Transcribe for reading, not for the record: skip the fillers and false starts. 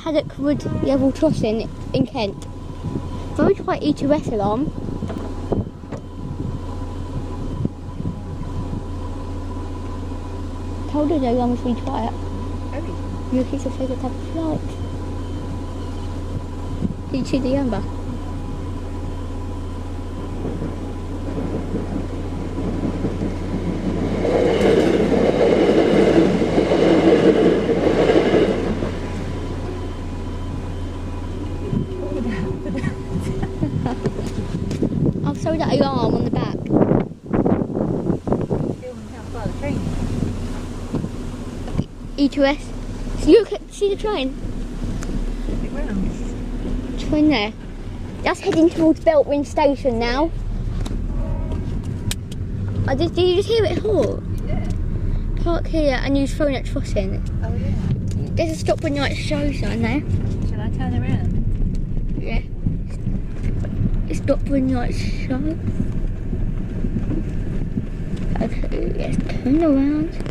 Paddock Wood Level Crossing in Kent. Very try E2S alarm. Told her the alarm was really quiet. Your kids are favourite type of flight. Did you see the number? I'll show that alarm on the back. E2S. Look, see the train? Train there. That's heading towards Beltwyn Station now. Did you just hear it halt? Yeah. Park here and use phone at crossing. Oh yeah. There's a stop when night show sign there. Shall I turn around? Yeah. Stop when night show. Okay, let's turn around.